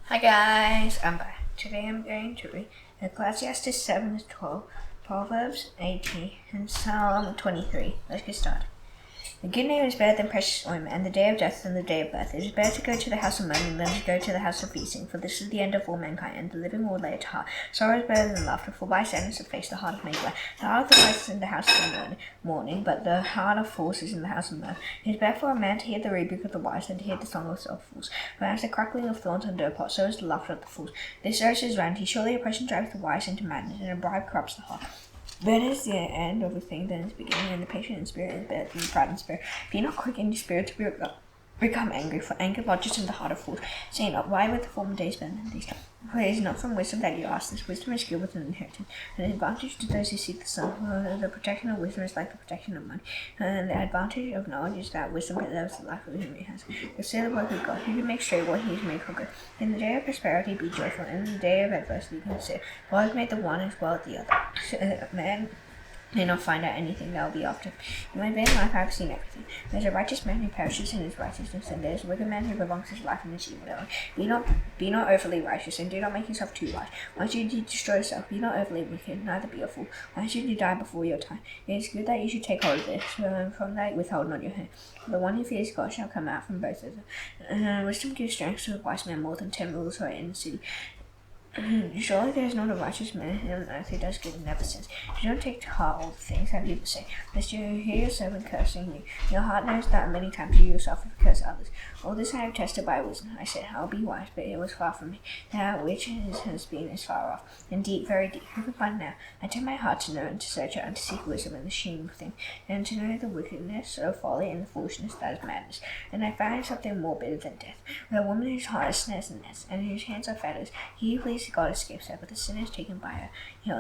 Hi guys, I'm back. Today I'm going to read Ecclesiastes 7 to 12, Proverbs 18, and Psalm 23. Let's get started. A good name is better than precious ointment, and the day of death than the day of birth. It is better to go to the house of mourning than to go to the house of feasting, for this is the end of all mankind, and the living will lay it to heart. Sorrow is better than laughter, for by sadness of face the heart is made glad. The heart of the wise is in the house of mourning, but the heart of fools is in the house of mirth. It is better for a man to hear the rebuke of the wise than to hear the song of fools. For as the crackling of thorns under a pot, so is the laughter of the fools. This earth is vanity. Surely oppression drives the wise into madness, and a bribe corrupts the heart. Better is the end of a thing than its beginning, and the patient in spirit is better than the proud in spirit. Be not quick in your spirit to become angry, for anger lodges in the heart of fools. Say not, why were the former days better than these? For it is not from wisdom that you ask this. Wisdom is skill with an inheritance, an advantage to those who seek the sun. For the protection of wisdom is like the protection of money, and the advantage of knowledge is that wisdom preserves the life of whom it has. Consider the work of God, who can make straight what he has made for good. In the day of prosperity be joyful, and in the day of adversity consider. God has made the one as well as the other. Man may not find out anything that will be after. In my vain life I have seen everything. There is a righteous man who perishes in his righteousness, and there is a wicked man who prolongs his life in his evil way. Be not overly righteous, and do not make yourself too wise. Why should you destroy yourself? Be not overly wicked, neither be a fool. Why should you die before your time? It is good that you should take hold of this, from that withhold not your hand. The one who fears God shall come out from both of them. Wisdom gives strength to a wise man more than 10 rulers who are in the city. Surely there is not a righteous man on earth who does good and never sins. Do not take to heart all the things that people say, lest you hear your servant cursing you. Your heart knows that many times you yourself have cursed others. All this I have tested by wisdom. I said, I will be wise, but it was far from me. That which has been is far off, and deep, very deep. Who can find now? I turn my heart to know and to search out and to seek wisdom and the shame of things, and to know the wickedness of folly and the foolishness that is madness. And I find something more bitter than death, where a woman whose heart is snares and nets, and whose hands are fetters. He who pleases God escapes her, but the sin is taken by her.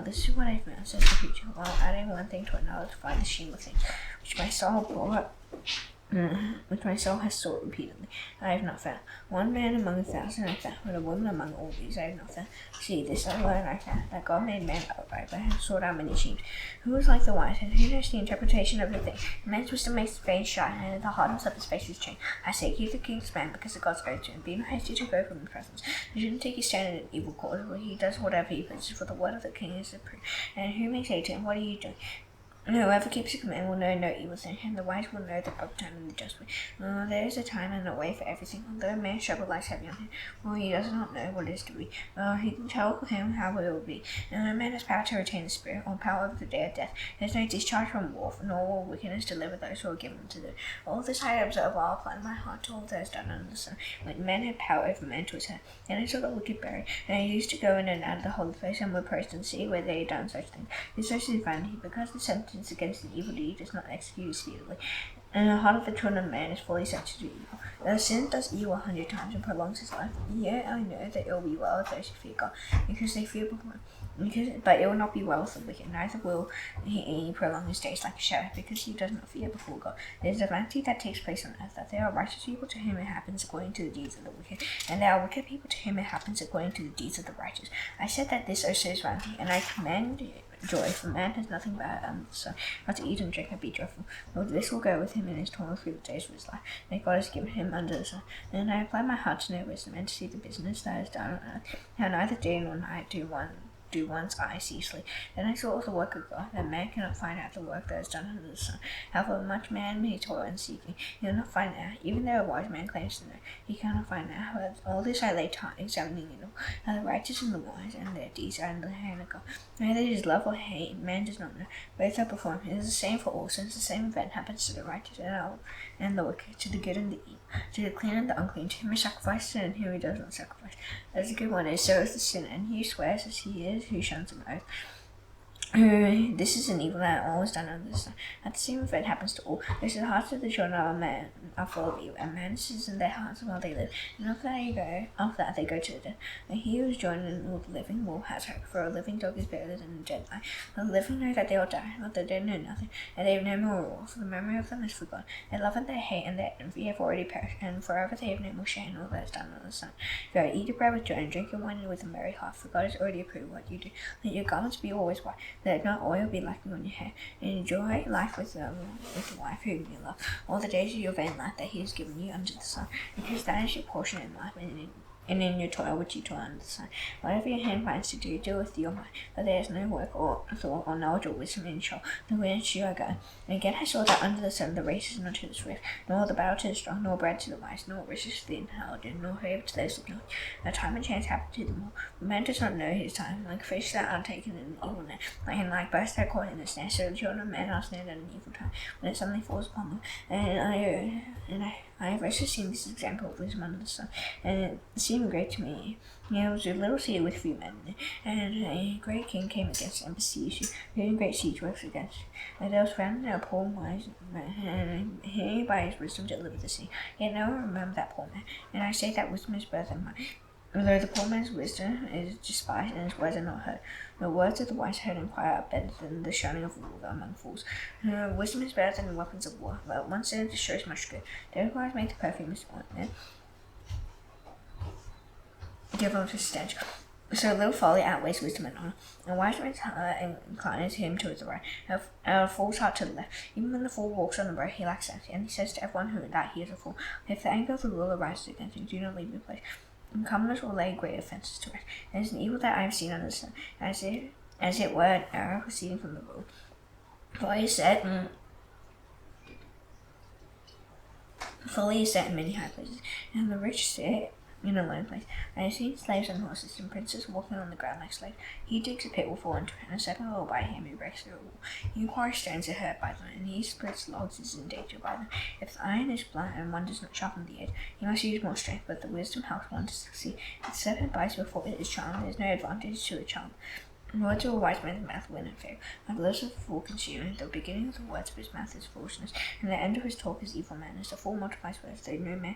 This is what I found, says the preacher, while adding one thing to another to find the shame of things, which my soul has sought repeatedly. I have not found. One man among 1,000 I found, but a woman among all these I have not found. See, this alone I found, that God made man outright, but has sought out many shames. Who is like the wise, and who knows the interpretation of a thing? Man's wisdom makes his face shine, and the hardness of his face is changed. I say, keep the king's command, because the gods go to him. Be not hasty to go from his presence. You shouldn't take his stand in an evil cause, for he does whatever he pleases, for the word of the king is approved. And who may say to him, what are you doing? Whoever keeps the command will know no evil thing, and the wise will know the proper time and the just way. There is a time and a way for everything. Although a man's trouble lies heavy on him, he does not know what it is to be. He can tell him how it will be. A man has power to retain the spirit, or power over the day of death. There is no discharge from war, nor will wickedness deliver those who are given to it. All this I observe while applying my heart to all that is done under the sun. When men had power over men to his hand, and I saw the wicked buried, and I used to go in and out of the holy place, and were praised and see where they had done such things. This is vanity, because the sentence against an evil deed does not execute speedily, and the heart of the children of man is fully set to do evil. The sin does evil 100 times and prolongs his life. Yet I know that it will be well with those who fear God, because they fear before him. But it will not be well with the wicked, neither will he prolong his days like a shadow, because he does not fear before God. There is a vanity that takes place on earth, that there are righteous people to whom it happens according to the deeds of the wicked, and there are wicked people to whom it happens according to the deeds of the righteous. I said that this also is vanity, and I commend joy, for man has nothing better under the sun, but to eat and drink and be joyful. Lord, this will go with him in his toil through the days of his life, that God has given him under the sun. And I apply my heart to know wisdom, and to see the business that is done on earth, how neither day nor night do one's eye ceasely. Then I saw the work of God, that man cannot find out the work that is done under the sun. However much man may toil in seeking, he will not find out. Even though a wise man claims to know, he cannot find out. But all this I lay to heart, examining it all. How the righteous and the wise, and their deeds are in the hand of God. Neither it is love or hate, man does not know. Both are before him. It is the same for all, since the same event happens to the righteous and the wicked, to the good and the evil, to the clean and the unclean, to him who sacrifices and him who does not sacrifice. As the good one is, so is the sinner, and he who swears as he is, who shuns an oath. This is an evil that all is done under the sun. At the same event happens to all. Those the hearts of the children of man are full of evil, and madness is in their hearts while they live. And after that they go to the death. And he who is joined in with the living will have hope, for a living dog is better than a dead lion. The living know that they will die, but the dead know nothing, and they have no more reward, for the memory of them is forgotten. Their love and their hate and their envy have already perished, and forever they have no more share in all that is done under the sun. Go, eat your bread with joy, and drink your wine with a merry heart, for God has already approved what you do. Let your garments be always white, let not oil be lacking on your hair, and enjoy life with the wife whom you love, all the days of your vain life that he has given you under the sun, because that is your portion in life, and and in your toil which you toil under the sun. Whatever your hand finds to do with your mind, but there is no work or thought or knowledge or wisdom in shore, the which you are going. And again I saw that under the sun the race is not to the swift, nor the battle to the strong, nor bread to the wise, nor riches to the intelligent, nor favor to those of knowledge. A time and chance happen to them all. But man does not know his time, like fish that are taken in an evil net, like birds that are caught in a snare, so the children of men are snared at an evil time, when it suddenly falls upon them. And I have also seen this example of wisdom under the sun, and it seemed great to me. There was a little city with few men in it, and a great king came against it and besieged it, doing great siege works against it. And there was found a poor wise man, and he by his wisdom delivered the city. Yet no one remembered that poor man, and I say that wisdom is better than mine. Although the poor man's wisdom is despised and his words are not heard, the words of the wise heard and quiet are better than the shouting of war among fools. Wisdom is better than the weapons of war, but one sinner destroys much good. Those wise make the perfect misappointment. Give up his stench. So little folly outweighs wisdom and honor. A wise man's heart inclines him towards the right, a fool's heart to the left. Even when the fool walks on the road, he lacks sense, and he says to everyone that he is a fool. If the anger of the ruler rises against him, do not leave your place. And commoners will lay great offences to rest. It is an evil that I have seen under the sun, as it were an arrow proceeding from the road. Folly is set in many high places, and the rich sit in a lone place. I have seen slaves on horses and princes walking on the ground like slaves. He digs a pit will fall into it, and a serpent will bite him who breaks through a wall. He inquires stones are hurt by them, and he splits logs is in danger by them. If the iron is blunt and one does not sharpen the edge, he must use more strength, but the wisdom helps one to succeed. If the serpent bites before it is charmed, there is no advantage to a charm. The words of a wise man's mouth win and fail. Like lips of a fool consume, the beginning of the words of his mouth is foolishness, and the end of his talk is evil manners. The fool multiplies words, though no man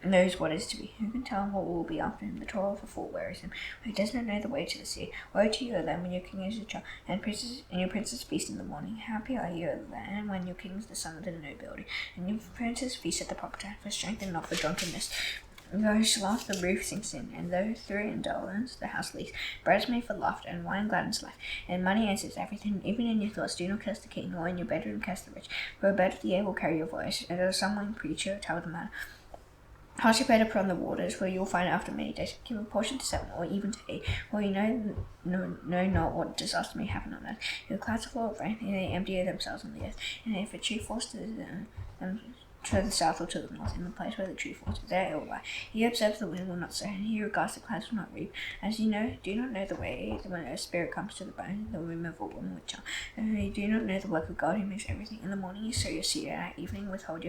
knows what is to be. Who can tell him what will be after him? The toil of a fool wearies him. He does not know the way to the sea. Woe to you, then, when your king is a child, and your princes feast in the morning. Happy are you, then, when your king is the son of the nobility, and your princes feast at the proper time, for strength and not for drunkenness. Though she laughs, the roof sinks in, and though through indolence the house leaks. Bread is made for laughter, and wine gladdens life, and money answers everything. Even in your thoughts do not curse the king, nor in your bedroom curse the rich. For a bird of the air will carry your voice, and as some young preacher tell the matter. Cast your bread upon the waters, where you will find it after many days. Give a portion to 7, or even to 8, for you know not what disaster may happen on earth. If the clouds are full of rain, they empty themselves on the earth, and if a tree falls to the south or to the north, in the place where the tree falls, there it will lie. He observes the wind will not sow, and he regards the clouds will not reap. As you know, do not know the way when a spirit comes to the bone, the womb of a woman with child. You do not know the work of God who makes everything. In the morning you sow your seed, and at evening withhold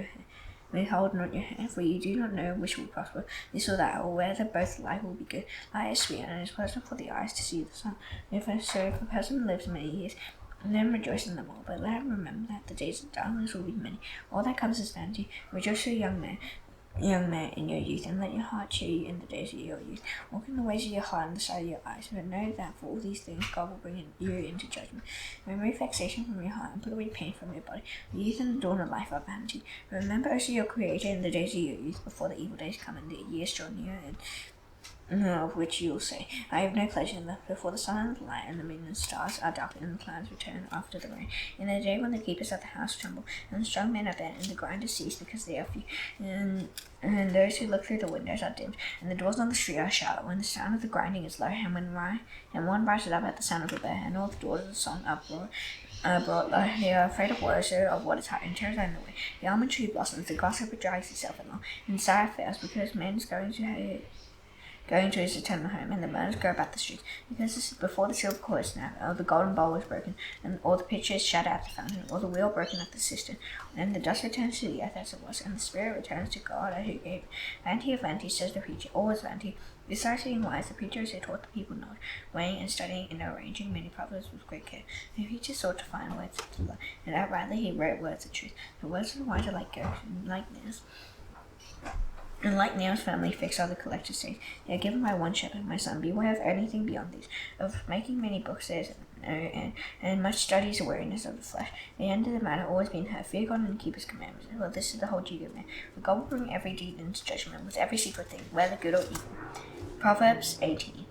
not your hand, for you do not know which will prosper, this or that, or whether both life will be good. Light is sweet, and it is pleasant for the eyes to see the sun. If a person lives many years, then rejoice in them all, but let him remember that the days of darkness will be many. All that comes is vanity. Rejoice, O young man, in your youth, and let your heart cheer you in the days of your youth. Walk in the ways of your heart and the sight of your eyes, but know that for all these things God will bring you into judgment. Remove vexation from your heart and put away pain from your body. The youth and the dawn of life are vanity. Remember also your Creator in the days of your youth, before the evil days come and the years draw near, of which you will say, I have no pleasure in them, before the sun and the light and the moon and stars are darkened and the clouds return after the rain. In the day when the keepers of the house tremble, and the strong men are bent, and the grinders cease because they are few, and those who look through the windows are dimmed, and the doors on the street are shut, when the sound of the grinding is low, and one rises up at the sound of a bear, and all the doors of the song are brought low. They are afraid of what is high, and terrors are in the way. The almond tree blossoms, the grasshopper drags itself along, and Sarah fails, because man is going to his eternal home, and the burners go about the streets. Because this is before the silver cord is snapped, or the golden bowl is broken, and all the pitcher is shattered at the fountain, or the wheel broken at the cistern. And the dust returns to the earth as it was, and the spirit returns to God who gave it. Vanity of vanity, says the preacher, always vanity. Besides being wise, the preacher is who taught the people knowledge, weighing and studying and arranging many proverbs with great care. The preacher sought to find words of love, and outrightly he wrote words of truth. The words of the wise are like goats, and like nails. And like Nail's family fixed, are the collector's says, they are given by one shepherd, my son. Beware of anything beyond these. Of making many books there is no end, and much study is the weariness of the flesh. The end of the matter always being heard, fear God and keep his commandments. Well, this is the whole duty of man. For God will bring every deed into judgment, with every secret thing, whether good or evil. Proverbs 18.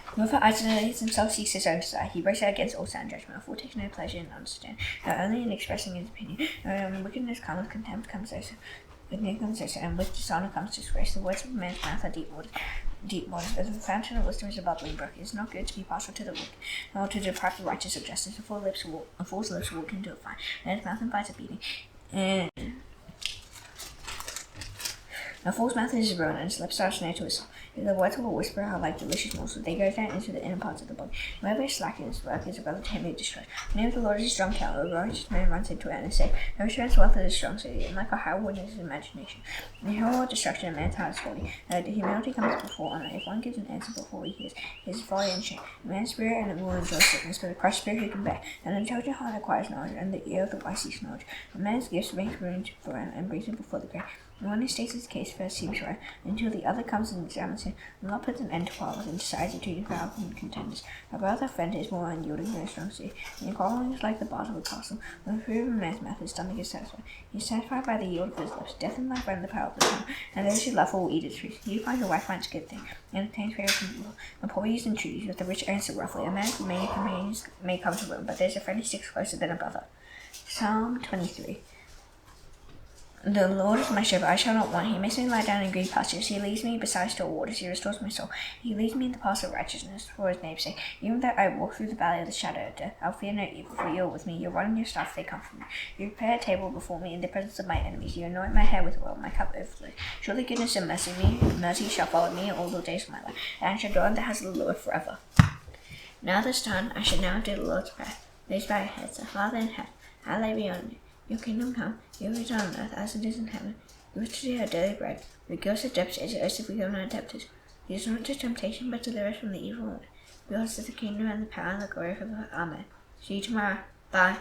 Whoever isolates himself seeks his own desire. He breaks out against all sound judgment. A fool takes no pleasure in understanding, not only in expressing his opinion. When wickedness comes, contempt comes also. With name comes disaster, and with dishonor comes disgrace. The words of a man's mouth are deep waters. As the fountain of wisdom is a bubbling brook. It is not good to be partial to the wicked, nor to deprive the righteous of justice. A fool's lips walk into a fire, and his mouth invites a beating. And a fool's mouth is ruin, and his lips are a snare to his soul. If the words of a whisperer are like delicious morsels, they go down into the inner parts of the body. Whoever is slack in his work is a brother to him who destroys. The name of the Lord is a strong tower. A righteous man runs into it and is safe. No assurance wealth is a strong city, and like a high wind is his imagination. The whole destruction of man's heart is holy. The humility comes before honor. If one gives an answer before he hears, he is folly and shame. A man's spirit and it will enjoy sickness, but a crushed spirit he can bear. An intelligent heart acquires knowledge, and the ear of the wise seeks knowledge. A man's gifts makes room for him and brings him before the great. And when he states his case first seems right, until the other comes and examines him, the law puts an end to quarrels and decides between rivals and contenders. A brother friend is more unyielding than a strong city, and quarreling is like the bars of a castle. When the food of a man's mouth, his stomach is satisfied. He is satisfied by the yield of his lips. Death and life are in the power of the tongue, and those who love will eat its fruit. He who finds a wife finds a good thing, and obtains favor from evil. The poor use entreaties, but the rich answer roughly. A man's many companions may come to ruin, but there is a friend who sticks closer than a brother. Psalm 23. The Lord is my shepherd, I shall not want. He makes me lie down in green pastures. He leads me beside still waters. He restores my soul. He leads me in the paths of righteousness for his name's sake. Even though I walk through the valley of the shadow of death, I'll fear no evil, for you are with me. Your rod and your staff, they comfort me. You prepare a table before me in the presence of my enemies. You anoint my head with oil, my cup overflows. Surely goodness and mercy shall follow me all the days of my life, and I shall dwell in the house of the Lord forever. Now this done, I shall now do the Lord's prayer. Raise by your heads, our Father in heaven, hallowed be your name. Your kingdom come, your will be done on earth as it is in heaven. Give us today our daily bread. Forgive us our debts as if we have not debtors. Lead us not into temptation, but deliver us from the evil one. Yours is the kingdom and the power and the glory forever. Amen. See you tomorrow. Bye.